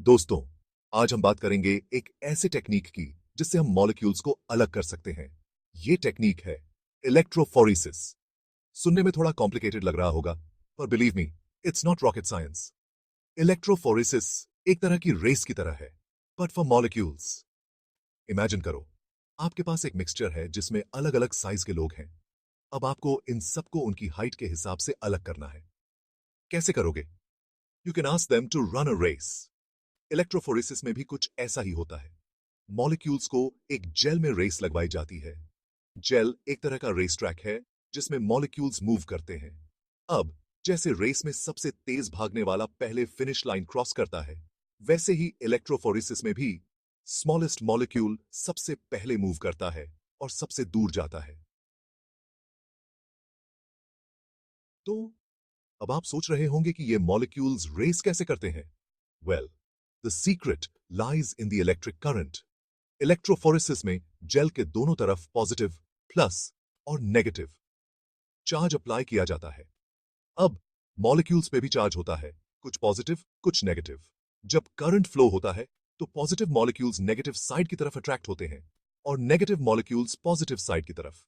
दोस्तों, आज हम बात करेंगे एक ऐसे टेक्निक की जिससे हम मॉलिक्यूल्स को अलग कर सकते हैं। ये टेक्निक है इलेक्ट्रोफोरेसिस। सुनने में थोड़ा कॉम्प्लिकेटेड लग रहा होगा, पर believe me, it's not rocket science. Electrophoresis एक तरह की रेस की तरह है, बट फॉर मॉलिक्यूल्स। इमेजिन करो, आपके पास एक मिक्सचर है जिसमें अलग अलग साइज के लोग हैं। अब आपको इन सबको उनकी हाइट के हिसाब से अलग करना है। कैसे करोगे? You can ask them to run a race. Electrophoresis में भी कुछ ऐसा ही होता है। मॉलिक्यूल्स को एक जेल में रेस लगवाई जाती है। जेल एक तरह का रेस ट्रैक है जिसमें मॉलिक्यूल्स मूव करते हैं। अब जैसे रेस में सबसे तेज भागने वाला पहले फिनिश लाइन क्रॉस करता है, वैसे ही इलेक्ट्रोफोरेसिस में भी स्मॉलेस्ट मॉलिक्यूल सबसे पहले मूव करता है और सबसे दूर जाता है। तो अब आप सोच रहे होंगे कि ये मॉलिक्यूल्स रेस कैसे करते हैं? Well, the secret lies in the electric current. Electrophoresis में जेल के दोनों तरफ पॉजिटिव, प्लस और नेगेटिव चार्ज अप्लाई किया जाता है। अब मॉलिक्यूल्स पे भी चार्ज होता है, कुछ पॉजिटिव कुछ नेगेटिव। जब करंट फ्लो होता है तो पॉजिटिव मॉलिक्यूल्स नेगेटिव साइड की तरफ अट्रैक्ट होते हैं और नेगेटिव मॉलिक्यूल्स पॉजिटिव साइड की तरफ।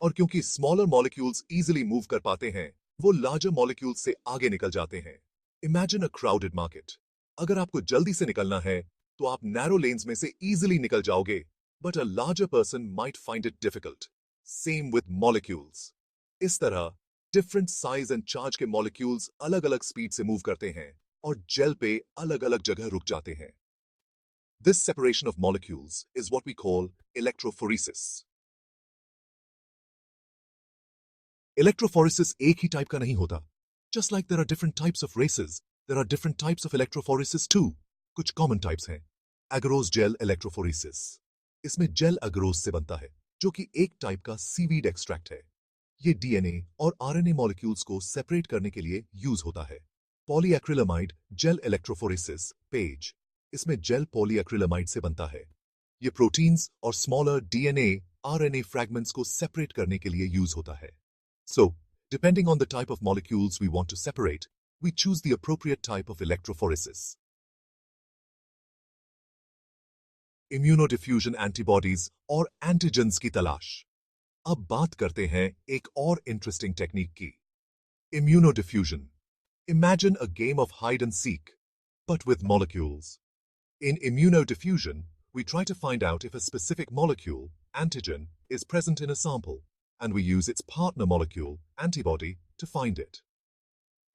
और क्योंकि स्मॉलर मॉलिक्यूल्स इजीली मूव कर पाते हैं, वो लार्जर मॉलिक्यूल्स से आगे निकल जाते हैं। Imagine a crowded market. अगर आपको जल्दी से निकलना है तो आप नैरो लेन्स में से इजीली निकल जाओगे, but a larger person might find it difficult. Same with molecules. इस तरह डिफरेंट साइज एंड चार्ज के मॉलिक्यूल्स अलग अलग स्पीड से मूव करते हैं और जेल पे अलग अलग जगह रुक जाते हैं। This separation of molecules is what we call electrophoresis. Electrophoresis एक ही टाइप का नहीं होता। Just like there are different types of races, there are different types of electrophoresis too. कुछ कॉमन टाइप्स हैं। Agarose gel electrophoresis. इसमें gel agarose से बनता है, जो कि एक टाइप का सीवीड एक्सट्रैक्ट है। ये डीएनए और आरएनए मॉलिक्यूल्स को सेपरेट करने के लिए यूज होता है। Polyacrylamide gel electrophoresis page. इसमें जेल पॉलीएक्रिलामाइड से बनता है। ये प्रोटीन्स और स्मॉलर डीएनए आरएनए फ्रैगमेंट्स को सेपरेट करने के लिए यूज होता है। So, depending on the type of molecules we want to separate, we choose the appropriate type of electrophoresis. Immunodiffusion antibodies और antigens की तलाश। अब बात करते हैं एक और इंटरेस्टिंग टेक्निक की, immunodiffusion. Imagine a game of hide and seek, but with molecules. In immunodiffusion, we try to find out if a specific molecule, antigen, is present in a sample, and we use its partner molecule, antibody, to find it.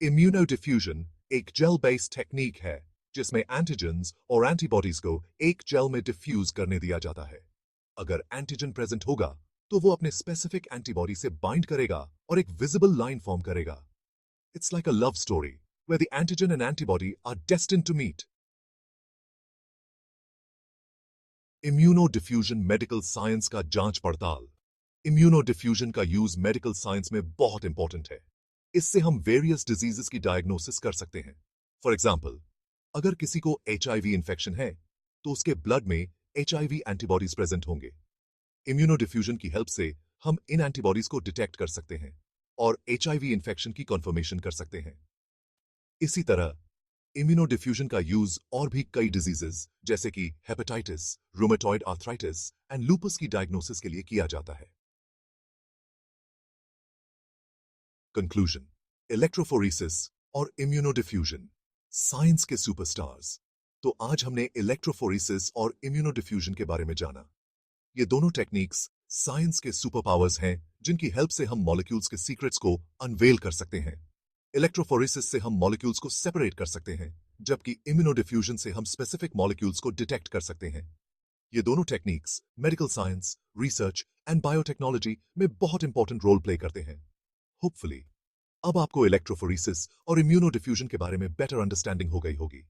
Immunodiffusion एक gel based technique है जिसमें antigens और antibodies को एक jail में diffuse करने दिया जाता है। अगर एंटीजन प्रेजेंट होगा तो वो अपने स्पेसिफिक एंटीबॉडी से बाइंड करेगा और एक विजिबल लाइन फॉर्म करेगा। It's like a love story where the antigen and antibody are destined to meet. Immunodiffusion medical science का जांच पड़ताल। इम्यूनोडिफ्यूजन का यूज मेडिकल साइंस में बहुत इंपॉर्टेंट है। इससे हम वेरियस डिजीजेस की डायग्नोसिस कर सकते हैं। फॉर एग्जाम्पल, अगर किसी को एचआईवी इंफेक्शन है तो उसके ब्लड में एचआईवी एंटीबॉडीज प्रेजेंट होंगे। इम्यूनोडिफ्यूजन की हेल्प से हम इन एंटीबॉडीज को डिटेक्ट कर सकते हैं और एचआईवी इंफेक्शन की कंफर्मेशन कर सकते हैं। इसी तरह इम्यूनोडिफ्यूजन का यूज और भी कई डिजीजेस जैसे कि hepatitis, rheumatoid arthritis and lupus की डायग्नोसिस के लिए किया जाता है। कंक्लूजन, इलेक्ट्रोफोरेसिस और इम्यूनोडिफ्यूजन साइंस के सुपरस्टार्स। तो आज हमने इलेक्ट्रोफोरेसिस और इम्यूनोडिफ्यूजन के बारे में जाना। ये दोनों टेक्निक्स साइंस के सुपर पावर्स हैं जिनकी हेल्प से हम मॉलिक्यूल्स के सीक्रेट्स को अनवेल कर सकते हैं। इलेक्ट्रोफोरेसिस से हम मॉलिक्यूल्स को सेपरेट कर सकते हैं, जबकि इम्यूनोडिफ्यूजन से हम स्पेसिफिक मॉलिक्यूल्स को डिटेक्ट कर सकते हैं। ये दोनों techniques medical science, research and biotechnology में बहुत इंपॉर्टेंट रोल प्ले करते हैं। होपफुली अब आपको इलेक्ट्रोफोरेसिस और इम्यूनोडिफ्यूजन के बारे में बेटर अंडरस्टैंडिंग हो गई होगी।